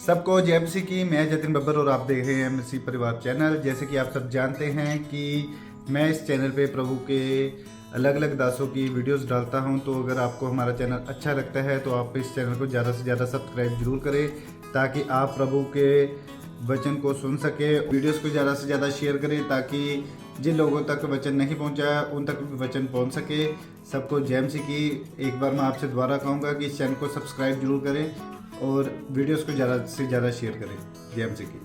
सबको जय मसीह की। मैं जतिन बब्बर और आप देख रहे हैं मसीह परिवार चैनल। जैसे कि आप सब जानते हैं कि मैं इस चैनल पे प्रभु के अलग अलग दासों की वीडियोस डालता हूं, तो अगर आपको हमारा चैनल अच्छा लगता है तो आप इस चैनल को ज़्यादा से ज़्यादा सब्सक्राइब जरूर करें, ताकि आप प्रभु के वचन को सुन सके। वीडियोस को ज़्यादा से ज़्यादा शेयर करें ताकि जिन लोगों तक वचन नहीं पहुंचा उन तक भी वचन पहुंच सके। सबको जय मसीह की। एक बार मैं आपसे दोबारा कहूँगा कि इस चैनल को सब्सक्राइब जरूर करें और वीडियोस को ज़्यादा से ज़्यादा शेयर करें। जय मसीह की।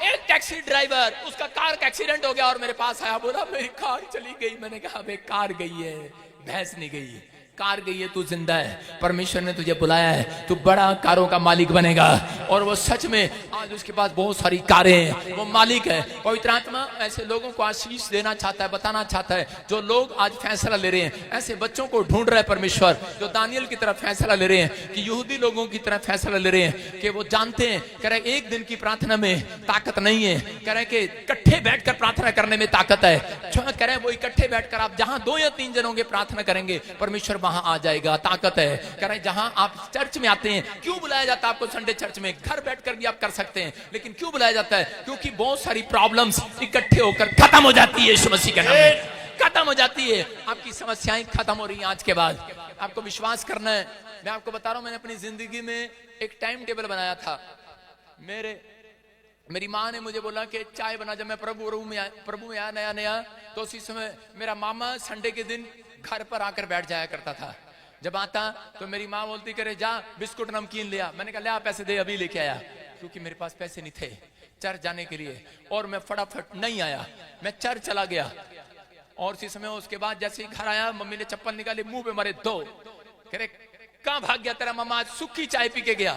एक टैक्सी ड्राइवर, उसका कार का एक्सीडेंट हो गया और मेरे पास आया, बोला मेरी कार चली गई। मैंने कहा बे कार गई है, भैंस नहीं गई है, कार गई है, तू जिंदा है। परमेश्वर ने तुझे बुलाया है, तू बड़ा कारों का मालिक बनेगा। और वो सच में आज उसके पास बहुत सारी कारें हैं, वो मालिक है। पवित्र आत्मा ऐसे लोगों को आशीष देना चाहता है, बताना चाहता है। जो लोग आज फैसला ले रहे हैं, ऐसे बच्चों को ढूंढ रहा है परमेश्वर, जो दानियल की तरफ फैसला ले रहे हैं, कि यहूदी लोगों की तरफ फैसला ले रहे हैं, कि वो जानते हैं, कह रहे एक दिन की प्रार्थना में ताकत नहीं है, कह रहे कि इकट्ठे बैठकर प्रार्थना करने में ताकत है। कह रहे वो इकट्ठे बैठकर आप जहां 2 या 3 जनों की प्रार्थना करेंगे, परमेश्वर वहां आ जाएगा, ताकत है। कह रहे जहां आप चर्च में आते हैं, क्यों बुलाया जाता है आपको संडे चर्च में? घर बैठकर भी आप कर सकते हैं, लेकिन क्यों बुलाया जाता है? क्योंकि बहुत सारी प्रॉब्लम्स इकट्ठे होकर खत्म हो जाती है, यीशु मसीह के नाम में खत्म हो जाती है। आपकी समस्याएं खत्म हो रही हैं आज के बाद। आपको विश्वास करना है। मैं आपको बता रहा हूं, मैंने अपनी जिंदगी में एक टाइम टेबल बनाया था। मेरी माँ ने मुझे बोला कि चाय बना। जब मैं प्रभु में आया नया, तो उसी समय मेरा मामा संडे के दिन घर पर आकर बैठ जाया करता था। जब आता तो मेरी माँ बोलती करे जा बिस्कुट नमकीन ले आ। मैंने कहा ले आ, पैसे दे, अभी लेके आया, क्योंकि मेरे पास पैसे नहीं थे चर्च जाने के लिए। और मैं फटाफट नहीं आया, मैं चर्च चला गया। और इसी समय उसके बाद जैसे ही घर आया, मम्मी ने चप्पल निकाली, मुंह पे मारे 2। कह रहे कहां भाग गया तेरा मामा? आज सूखी चाय पी के गया।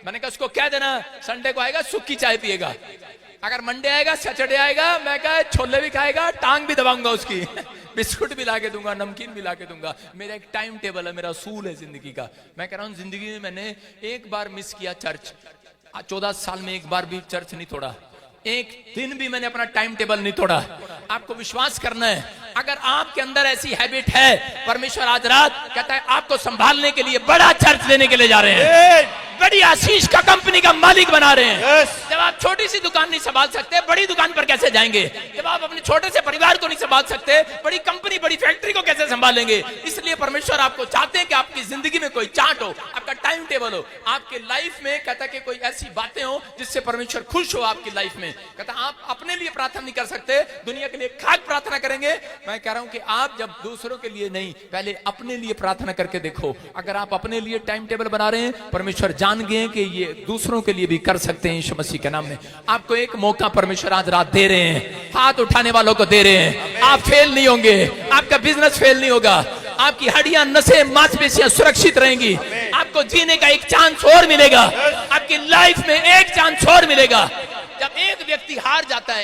मैंने कहा उसको कह देना संडे को आएगा सूखी चाय पिएगा। अगर मंडे आएगा, सैटरडे आएगा, मैं कहा छोले भी खाएगा, टांग भी दबाऊंगा उसकी बिस्कुट भी लाके दूंगा, नमकीन भी लाके दूंगा। मेरा एक टाइम टेबल है, मेरा असूल है जिंदगी का। मैं कह रहा हूं जिंदगी में मैंने एक बार मिस किया चर्च। 14 साल में एक बार भी चर्च नहीं तोड़ा, एक दिन भी मैंने अपना टाइम टेबल नहीं तोड़ा। आपको विश्वास करना है। अगर आपके अंदर ऐसी हैबिट है, परमेश्वर आज रात कहता है आपको संभालने के लिए बड़ा चर्च देने के लिए जा रहे हैं, बड़ी आशीष का कंपनी का मालिक बना रहे हैं। जब आप छोटी सी दुकान नहीं संभाल सकते, बड़ी दुकान पर कैसे जाएंगे? जब आप अपने छोटे से परिवार को नहीं संभाल सकते, बड़ी कंपनी, बड़ी फैक्ट्री को कैसे संभालेंगे? इसलिए परमेश्वर आपको चाहते हैं कि आपकी जिंदगी में कोई चार्ट हो, आपका टाइम टेबल हो, आपके लाइफ में कहता कि कोई ऐसी बातें हो जिससे परमेश्वर खुश हो आपकी लाइफ में। कहता आप अपने लिए प्रार्थना नहीं कर सकते, दुनिया के लिए खाक प्रार्थना करेंगे। मैं कह रहा हूं कि आप जब दूसरों के लिए नहीं, पहले अपने लिए प्रार्थना करके देखो। अगर आप अपने लिए टाइम टेबल बना रहे हैं, परमेश्वर जान गए कि ये दूसरों के लिए भी कर सकते हैं। यीशु मसीह के नाम में आपको एक मौका परमेश्वर आज रात दे रहे हैं, हाथ उठाने वालों को दे रहे हैं। आप फेल नहीं होंगे, आपका बिजनेस फेल नहीं होगा, आपकी हड्डियां, नसें, मांसपेशियां सुरक्षित रहेंगी। आपको जीने का एक चांस और मिलेगा, आपकी लाइफ में एक चांस और मिलेगा। जब एक व्यक्ति हार जाता है,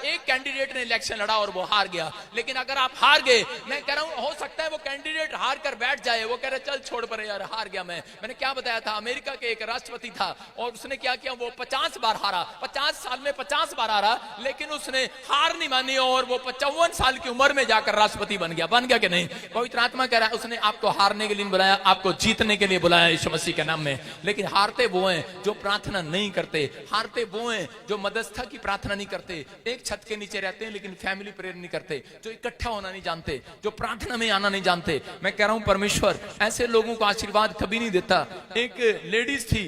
एक कैंडिडेट ने इलेक्शन लड़ा और वो हार गया, लेकिन अगर आप हार गए, मैं कह रहा हूं हो सकता है वो कैंडिडेट हार कर बैठ जाए, वो कह रहे चल छोड़ पर यार, हार गया मैंने क्या बताया था? अमेरिका के एक राष्ट्रपति था और उसने क्या किया, वो 50 बार हारा, 50 साल में 50 बार हारा, लेकिन उसने हार नहीं मानी और वो 55 साल की उम्र में जाकर राष्ट्रपति बन गया कि नहीं? पवित्र आत्मा कह रहा है उसने आपको हारने के लिए बुलाया, आपको जीतने के लिए बुलाया यीशु मसीह के नाम में। लेकिन हारते वो हैं जो प्रार्थना नहीं करते, हारते वो हैं जो मध्यस्था की प्रार्थना नहीं करते, एक छत के नीचे रहते हैं लेकिन फैमिली प्रेयर नहीं करते, जो इकट्ठा होना नहीं जानते, जो प्रार्थना में आना नहीं जानते। मैं कह रहा हूं परमेश्वर ऐसे लोगों को आशीर्वाद कभी नहीं देता। एक लेडीज थी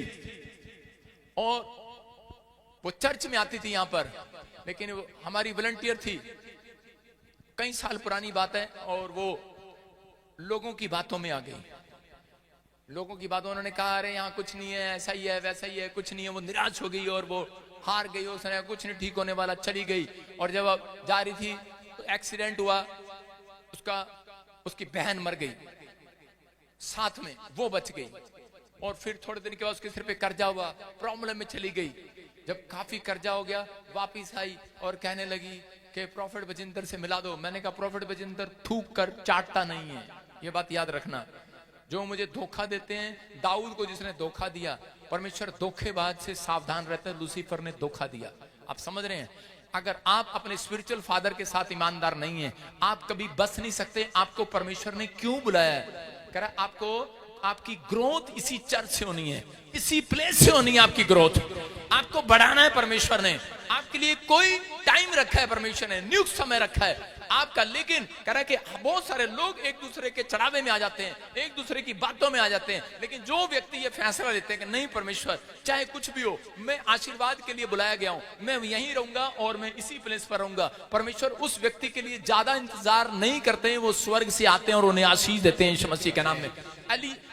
और वो चर्च में आती थी यहां पर, लेकिन वो हमारी वॉलंटियर थी, कई साल पुरानी बात है, और वो लोगों की बातों में आ गई। लोगों की बातों, उन्होंने कहा अरे यहाँ कुछ नहीं है, ऐसा ही है, वैसा ही है, कुछ नहीं है। वो निराश हो गई और वो हार गई, उसने कुछ नहीं ठीक होने वाला, चली गई। और जब जा रही थी तो एक्सीडेंट हुआ, उसकी बहन मर गई, साथ में वो बच गई। और फिर थोड़े दिन के बाद उसके सिर पे कर्जा हुआ, प्रॉब्लम में चली गई। जब काफी कर्जा हो गया, वापिस आई और कहने लगी कि प्रॉफिट बजिंदर से मिला दो। मैंने कहा प्रॉफिट बजिंदर थूक कर चाटता नहीं है, ये बात याद रखना। जो मुझे धोखा देते हैं, दाऊद को जिसने धोखा दिया, परमेश्वर धोखेबाज से सावधान रहता है, लूसीफर ने धोखा दिया। आप समझ रहे हैं? अगर आप अपने स्पिरिचुअल फादर के साथ ईमानदार नहीं है, आप कभी बस नहीं सकते। आपको परमेश्वर ने क्यों बुलाया है? कह रहा आपको आपकी ग्रोथ इसी चर्च से होनी है, इसी प्लेस से होनी है। आपकी ग्रोथ आपको बढ़ाना है। परमेश्वर ने आपके लिए कोई टाइम रखा है, परमेश्वर ने नियुक्त समय रखा है आपका। लेकिन कह रहा है कि बहुत सारे लोग एक दूसरे के चढ़ावे में आ जाते हैं, एक दूसरे की बातों में आ जाते हैं। लेकिन जो व्यक्ति ये फैसला लेते हैं कि नहीं परमेश्वर चाहे कुछ भी हो, मैं आशीर्वाद के लिए बुलाया गया हूं, मैं यहीं रहूंगा और मैं इसी प्लेस पर रहूंगा। परमेश्वर उस व्यक्ति के लिए ज्यादा इंतजार नहीं करते हैं, वो स्वर्ग से आते हैं और उन्हें आशीष देते हैं यीशु मसीह के नाम में।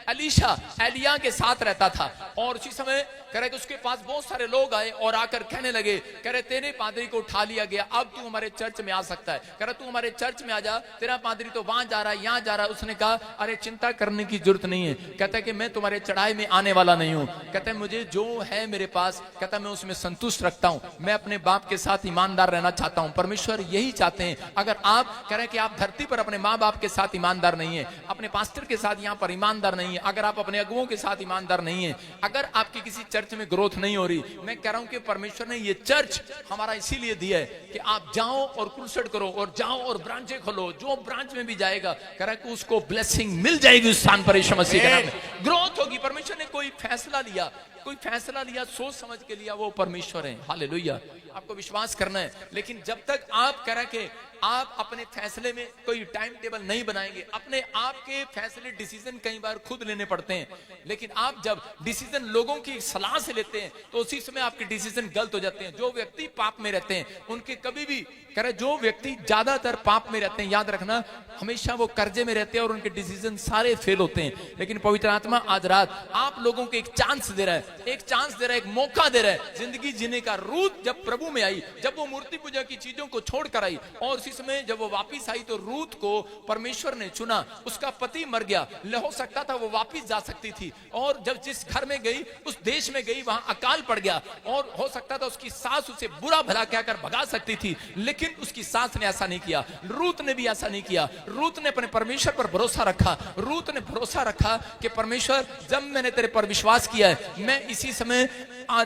एलीशा एलिया के साथ रहता था और उसी समय कह रहे कि उसके पास बहुत सारे लोग आए और आकर कहने लगे, कह रहे तेरे पादरी को उठा लिया गया, अब तू हमारे चर्च में आ सकता है। कह रहा तू हमारे चर्च में आ जा, तेरा पादरी तो वहां जा रहा है, यहाँ जा रहा है। उसने कहा अरे चिंता करने की जरूरत नहीं है। कहता है कि मैं तुम्हारे चढ़ाई में आने वाला नहीं हूँ। कहता है मुझे जो है मेरे पास, कहता है मैं उसमें संतुष्ट रखता हूँ, मैं अपने बाप के साथ ईमानदार रहना चाहता हूँ। परमेश्वर यही चाहते हैं। अगर आप कह रहे हैं कि आप धरती पर अपने माँ बाप के साथ ईमानदार नहीं है, अपने पास्टर के साथ यहाँ पर ईमानदार नहीं है, अगर आप अपने अगुओं के साथ ईमानदार नहीं है, अगर आपकी किसी चर्च में ग्रोथ नहीं हो रही, मैं कह रहा हूं कि परमेश्वर ने ये चर्च हमारा इसीलिए दिया है कि आप जाओ और क्रूसेड करो और जाओ और ब्रांचें खोलो। जो ब्रांच में भी जाएगा कह रहा है कि उसको ब्लेसिंग मिल जाएगी उस स्थान पर यीशु मसीह के नाम में, ग्रोथ होगी। परमेश्वर ने कोई फैसला लिया, कोई फैसला लिया, सोच समझ के लिया, वो परमेश्वर है। हालेलुया। आपको विश्वास करना है। लेकिन जब तक आप कह रहे कि आप अपने फैसले में कोई टाइम टेबल नहीं बनाएंगे, अपने आप के फैसले डिसीजन कई बार खुद लेने पड़ते हैं, लेकिन आप जब डिसीजन लोगों की सलाह से लेते हैं तो उसी समय आपके डिसीजन गलत हो जाते हैं। जो व्यक्ति पाप में रहते हैं उनके कभी भी कह रहे, जो व्यक्ति ज्यादातर पाप में रहते हैं, याद रखना हमेशा वो कर्जे में रहते हैं और उनके डिसीजन सारे फेल होते हैं। लेकिन पवित्र आत्मा आज रात आप लोगों को एक चांस दे रहा है, एक चांस दे रहा है, एक मौका दे रहा है जिंदगी जीने का। रूत जब प्रभु में आई, जब वो मूर्ति पूजा की चीजों को छोड़कर आई और उसी समय जब वो वापिस आई तो रूत को परमेश्वर ने चुना। उसका पति मर गया, हो सकता था वो वापिस जा सकती थी, और जब जिस घर में गई, उस देश में गई, वहां अकाल पड़ गया और हो सकता था उसकी सास उसे बुरा भला कहकर भगा सकती थी, लेकिन उसकी सास ने ऐसा नहीं किया। रूत ने भी ऐसा नहीं किया। रूत ने अपने परमेश्वर पर भरोसा रखा। रूत ने भरोसा रखा कि परमेश्वर जब मैंने तेरे पर विश्वास किया है, मैं इसी समय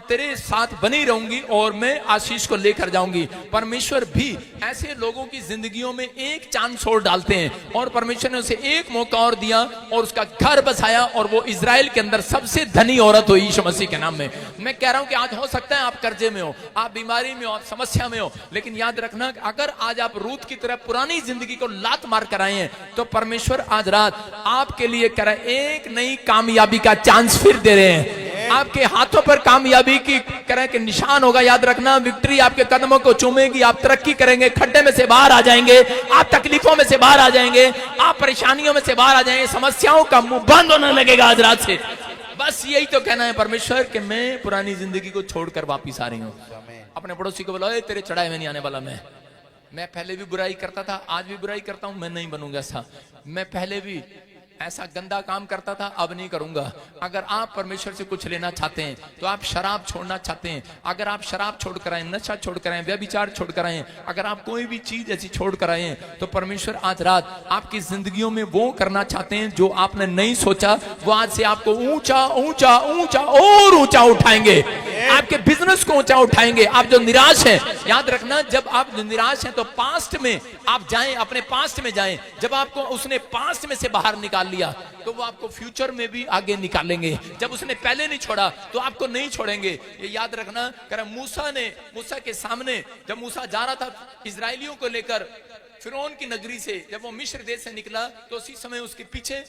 तेरे साथ बनी रहूंगी और मैं आशीष को लेकर जाऊंगी। परमेश्वर भी ऐसे लोगों की जिंदगियों में एक चांस और डालते हैं और परमेश्वर ने उसे एक मौका और दिया और उसका घर बसाया और वो इजराइल के अंदर सबसे धनी औरत हुई यीशु मसीह के नाम में। मैं कह रहा हूं कि आज हो सकता है आप कर्जे में हो, आप बीमारी में हो, आप समस्या में हो, लेकिन याद रखना अगर आज आप रूत की तरह पुरानी जिंदगी को लात मार कर आए हैं तो परमेश्वर आज रात आपके लिए कह रहा है एक नई कामयाबी का चांस फिर दे रहे हैं। आपके हाथों पर कामयाबी की करें कि निशान होगा। याद रखना विक्ट्री आपके कदमों को चूमेगी, आप तरक्की करेंगे, खड्डे में से बाहर आ जाएंगे, आप तकलीफों में से बाहर आ जाएंगे, आप परेशानियों में से बाहर आ जाएंगे, समस्याओं का मुंह बंद होने लगेगा आज रात से। बस यही तो कहना है परमेश्वर कि मैं पुरानी जिंदगी को छोड़कर वापिस आ रही हूँ। अपने पड़ोसी को बोला तेरे चढ़ाई में नहीं आने वाला। मैं पहले भी बुराई करता था, आज भी बुराई करता हूं, मैं नहीं बनूंगा ऐसा। मैं पहले भी ऐसा गंदा काम करता था, अब नहीं करूंगा। अगर आप परमेश्वर से कुछ लेना चाहते हैं तो आप शराब छोड़ना चाहते हैं, अगर आप शराब छोड़ कर आए, नशा छोड़ कर आए, व्यभिचार छोड़ कर आए, अगर आप कोई भी चीज ऐसी छोड़ कर आए हैं तो परमेश्वर आज रात आपकी जिंदगियों में वो करना चाहते हैं जो आपने नहीं सोचा। वो आज से आपको ऊंचा ऊंचा ऊंचा और ऊंचा उठाएंगे, आपके बिजनेस को ऊंचा उठाएंगे। आप जो निराश हैं, याद रखना जब आप निराश हैं तो पास्ट में आप जाएं, अपने पास्ट में जाएं। जब आपको उसने पास्ट में से बाहर निकाल लिया तो वो आपको फ्यूचर में भी आगे निकालेंगे। जब उसने पहले नहीं छोड़ा तो आपको नहीं छोड़ेंगे। ये याद रखना। मूसा के सामने जब मूसा जा रहा था इजरायलियों को लेकर फिरौन की नगरी से, जब वो मिस्र देश से निकला तो उसी समय उसके पीछे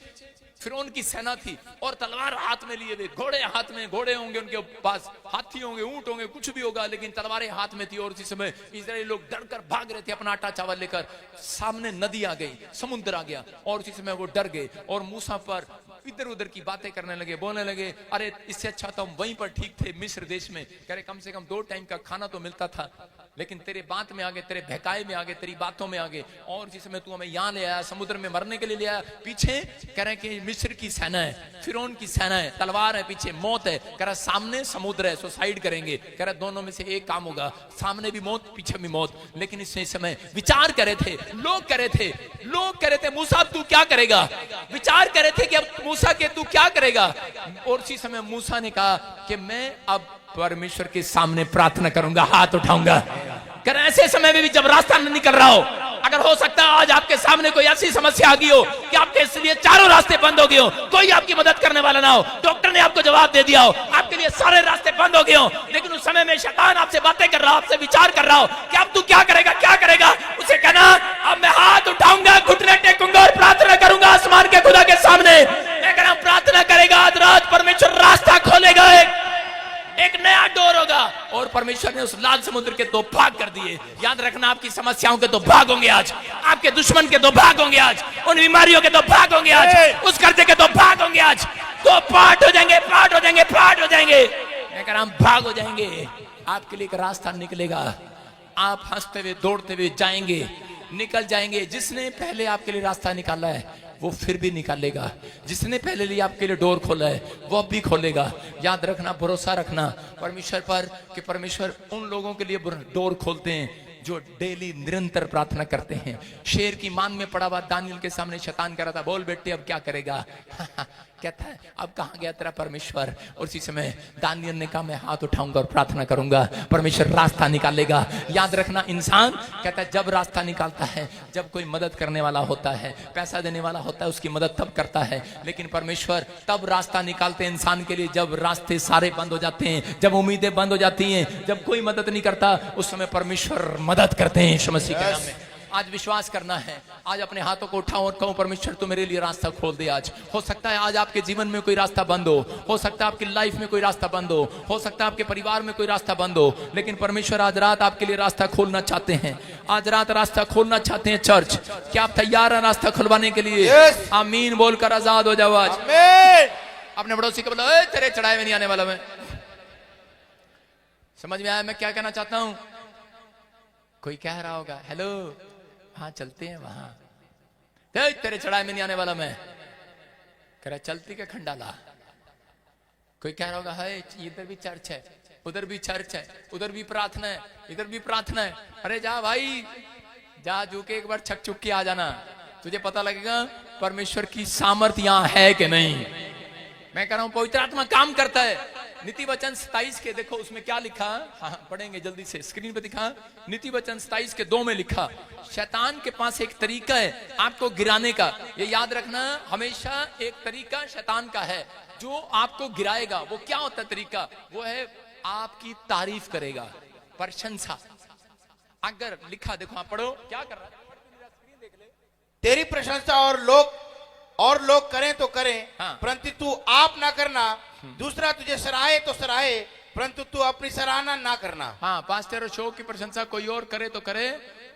फिरौन की सेना थी और तलवार हाथ में लिए हुए, घोड़े हाथ में, घोड़े होंगे उनके पास, हाथी होंगे, ऊंट होंगे, कुछ भी होगा, लेकिन तलवारें हाथ में थी। और उसी समय इजरायली लोग डरकर भाग रहे थे अपना आटा चावल लेकर। सामने नदी आ गई, समुद्र आ गया और उसी समय वो डर गए और मूसा पर इधर उधर की बातें करने लगे, बोलने लगे अरे इससे अच्छा तो हम वहीं पर ठीक थे मिस्र देश में, कह रहे कम से कम 2 टाइम का खाना तो मिलता था, लेकिन तेरे बात में आ गए, तेरे बहकाए में आ गए, तेरी बातों में आ गए और जिसमें तू हमें यहाँ ले आया, समुद्र में मरने के लिए ले आया। पीछे कह रहे कि मिस्र की सेना है, फिरौन की सेना है, तलवार है, पीछे मौत है। कह रहा सामने समुद्र है, सुसाइड करेंगे। कह रहा दोनों में से एक काम होगा, सामने भी मौत, पीछे भी मौत। लेकिन इस समय विचार करे थे, लोग करे थे मूसा तू क्या करेगा, विचार करे थे कि अब मूसा के तू क्या करेगा। और इसी समय मूसा ने कहा कि मैं अब परमेश्वर के सामने प्रार्थना करूंगा, हाथ उठाऊंगा। कर ऐसे समय में भी जब रास्ता न निकल रहा हो, अगर हो सकता है आज आपके सामने कोई ऐसी समस्या आ गई हो कि आपके इसलिए चारों रास्ते बंद हो गए हो, कोई आपकी मदद करने वाला ना हो, डॉक्टर ने आपको जवाब दे दिया हो, आपके लिए सारे रास्ते बंद हो गए हो, लेकिन उस समय में शैतान आपसे बातें कर रहा हो, आपसे विचार कर रहा हो कि अब तू क्या करेगा, क्या करेगा, उसे कहना अब मैं हाथ उठाऊंगा, घुटने टेकूंगा और प्रार्थना करूंगा आसमान के खुदा के सामने। मैं कह रहा हूं प्रार्थना करेगा, आज रात परमेश्वर रास्ता खोलेगा, एक नया डोर होगा। और परमेश्वर ने उस लाल समुद्र के 2 भाग कर दिए। याद रखना, आपकी समस्याओं के 2 भाग होंगे आज, आपके दुश्मन के 2 भाग होंगे आज, उन बीमारियों के 2 भाग होंगे आज, उस कर्जे के 2 भाग होंगे आज, 2 पार्ट हो जाएंगे, पार्ट हो जाएंगे, पार्ट हो जाएंगे। मैं कह रहा हूं भाग हो जाएंगे, आपके लिए एक रास्ता निकलेगा, आप हंसते हुए दौड़ते हुए जाएंगे, निकल जाएंगे। जिसने पहले आपके लिए रास्ता निकाला है वो फिर भी निकालेगा, जिसने पहले लिए आपके लिए डोर खोला है वो अब भी खोलेगा। याद रखना, भरोसा रखना परमेश्वर पर कि परमेश्वर उन लोगों के लिए डोर खोलते हैं जो डेली निरंतर प्रार्थना करते हैं। शेर की मान में पड़ा हुआ दानियल के सामने शैतान कर रहा था, बोल बेटे अब क्या करेगा कहता है अब कहां गया तेरा परमेश्वर। और उसी समय दानियल ने कहा मैं हाथ उठाऊंगा और प्रार्थना करूंगा, परमेश्वर रास्ता निकालेगा। याद रखना, इंसान कहता है जब रास्ता निकालता है, जब कोई मदद करने वाला होता है, पैसा देने वाला होता है, उसकी मदद तब करता है, लेकिन परमेश्वर तब रास्ता निकालते हैं इंसान के लिए जब रास्ते सारे बंद हो जाते हैं, जब उम्मीदें बंद हो जाती हैं, जब कोई मदद नहीं करता, उस समय परमेश्वर मदद करते हैं यीशु मसीह के नाम में। आज विश्वास करना है, आज अपने हाथों को उठाओ और कहो परमेश्वर तू मेरे लिए रास्ता खोल दे। आज हो सकता है आज आपके जीवन में कोई रास्ता बंद हो सकता है आपकी लाइफ में कोई रास्ता बंद हो सकता है आपके परिवार में कोई रास्ता बंद हो, लेकिन परमेश्वर आज रात आपके लिए रास्ता खोलना चाहते हैं। आज रात रास्ता खोलना चाहते हैं। चर्च, क्या आप तैयार हैं रास्ता खुलवाने के लिए? आमीन बोलकर आजाद हो जाओ। आज अपने पड़ोसी को बोलो तेरे चढ़ाए में नहीं आने वाला मैं। समझ में आया मैं क्या कहना चाहता हूं? कोई कह रहा होगा हेलो हाँ चलते हैं वहां, तेरे चढ़ाई में नहीं आने वाला मैं। कह रहा चलती के खंडाला। कोई कह रहा होगा है इधर भी चर्च है, उधर भी चर्च है, उधर भी प्रार्थना है, इधर भी प्रार्थना है। अरे जा भाई जा, जो के एक बार छक चुक के आ जाना, तुझे पता लगेगा परमेश्वर की सामर्थ यहां है कि नहीं। मैं कह रहा हूं पवित्र आत्मा काम करता है। नीति वचन 27 के देखो उसमें क्या लिखा, हाँ पढ़ेंगे जल्दी से, स्क्रीन पे दिखा। नीति वचन 27 के 2 में लिखा शैतान के पास एक तरीका है आपको गिराने का। ये याद रखना, हमेशा एक तरीका शैतान का है जो आपको गिराएगा। वो क्या होता है तरीका? वो है आपकी तारीफ करेगा, प्रशंसा। अगर लिखा देखो, आप पढ़ो क्या कर रहा है। तेरी प्रशंसा और लोग करें तो करें, हाँ। परंतु तू आप ना करना, दूसरा तुझे सराहे तो सराहे, परंतु तू अपनी सराहना ना करना। हाँ, पास्टर अशोक की प्रशंसा कोई और करे तो करे,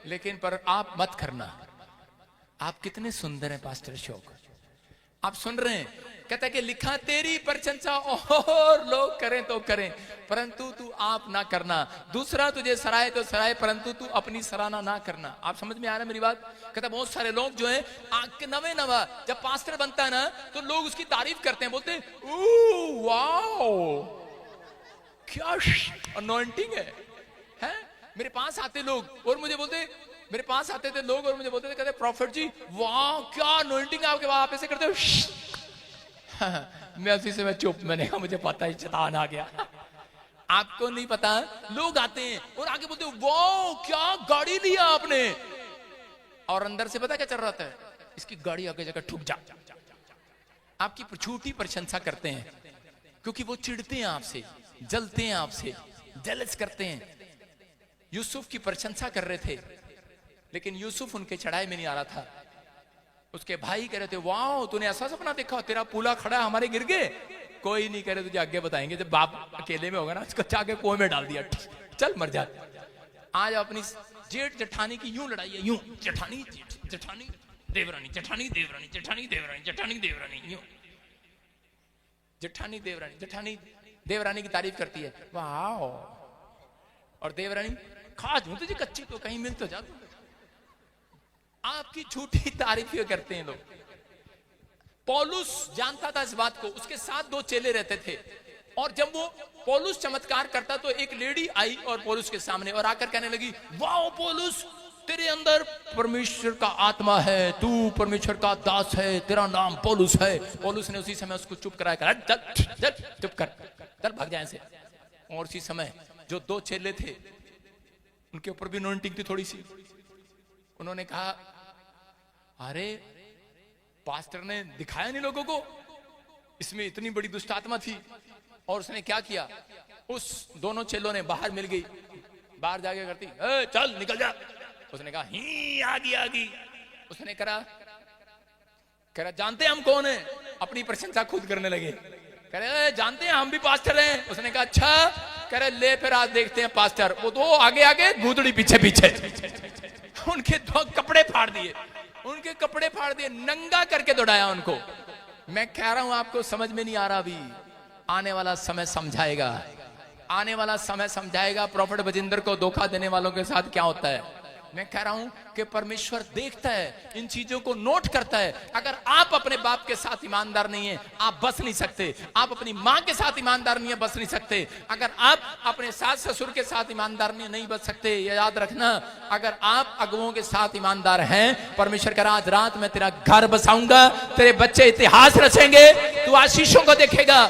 लेकिन पर आप मत करना। आप कितने सुंदर हैं पास्टर अशोक, आप सुन रहे हैं? कहता है कि लिखा तेरी प्रशंसा और लोग करें तो करें, परंतु तू आप ना करना। दूसरा तुझे सराहे तो सराहे, परंतु तू अपनी सराहना ना करना। आप समझ में आ रहा है मेरी बात? कहता बहुत सारे लोग जो है नवा जब पास्टर बनता है ना तो लोग उसकी तारीफ करते हैं, बोलते हैं वाओ क्या अनॉइंटिंग है? मेरे पास आते लोग और मुझे बोलते, मेरे पास आते थे लोग और मुझे बोलते थे, कहते प्रॉफिट जी वाह क्या अनॉइंटिंग है आपके, आप ऐसे करते हो। मैं उसी से मैं चुप, मैंने कहा मुझे पता है शैतान आ गया। आपको नहीं पता, लोग आते हैं और आगे बोलते वाह क्या गाड़ी लिया आपने, और अंदर से पता क्या चल रहा था, इसकी गाड़ी आगे जाकर ठुक जा। आपकी झूठी प्रशंसा करते हैं क्योंकि वो चिढ़ते हैं आपसे, जलते हैं आपसे, जेलस करते हैं। यूसुफ की प्रशंसा कर रहे थे लेकिन यूसुफ उनके चढ़ाई में नहीं आ रहा था। उसके भाई कह रहे थे वाह तूने ऐसा सपना देखा, तेरा पूला खड़ा हमारे गिर गए। कोई नहीं कह रहे, तुझे आगे बताएंगे। जब बाप अकेले में होगा ना, उसको चाके कुएं में डाल दिया, चल मर जा। आज अपनी जेठ जेठानी की यूं लड़ाई है, यूं जेठानी जेठानी देवरानी, जेठानी देवरानी, जेठानी देवरानी, जेठानी देवरानी, यूं जेठानी देवरानी, जेठानी देवरानी की तारीफ करती है वाह, और देवरानी खा दूं तुझे कच्ची तो कहीं मिल तो जा। आपकी झूठी तारीफ करते हैं लोग। पौलुस जानता था इस बात को, उसके साथ 2 चेले रहते थे, और जब वो पौलुस चमत्कार करता तो एक लेडी आई और पौलुस के सामने और आकर कहने लगी वाह पौलुस तेरे अंदर परमेश्वर का आत्मा है, तू परमेश्वर का दास है, तेरा नाम पौलुस है। पौलुस ने उसी समय उसको चुप कराया, चल चुप कर, चल भाग जाए से। और उसी समय जो 2 चेले थे उनके ऊपर भी अनॉइंटिंग थी थोड़ी सी, उन्होंने कहा, अरे पास्टर ने दिखाया नहीं लोगों को, इसमें इतनी बड़ी दुष्ट आत्मा थी। और उसने क्या किया, उस दोनों चेलों ने बाहर मिल गई, बाहर जाके करती, चल निकल जा। उसने कहा, ही आ गई। उसने कहा जानते हैं हम कौन है, अपनी प्रशंसा खुद करने लगे। कह रहे जानते हैं हम भी पास्टर हैं। उसने कहा अच्छा। कह रहे ले फिर आज देखते हैं पास्टर। वो तो आगे गूदड़ी पीछे पीछे। उनके दो कपड़े फाड़ दिए, नंगा करके दौड़ाया उनको। मैं कह रहा हूं आपको समझ में नहीं आ रहा, अभी आने वाला समय समझाएगा प्रॉफेट बजिंदर को धोखा देने वालों के साथ क्या होता है। मैं कह रहा हूं कि परमेश्वर देखता है, इन चीजों को नोट करता है। अगर आप अपने बाप के साथ ईमानदार नहीं है, आप बच नहीं सकते। आप अपनी मां के साथ ईमानदार नहीं है, बच नहीं सकते। अगर आप अपने सास ससुर के साथ ईमानदार नहीं बच सकते। ये याद रखना, अगर आप अगुओं के साथ ईमानदार हैं, परमेश्वर कह रहा आज रात मैं तेरा घर बसाऊंगा, तेरे बच्चे इतिहास रचेंगे, तू आशीषों को देखेगा।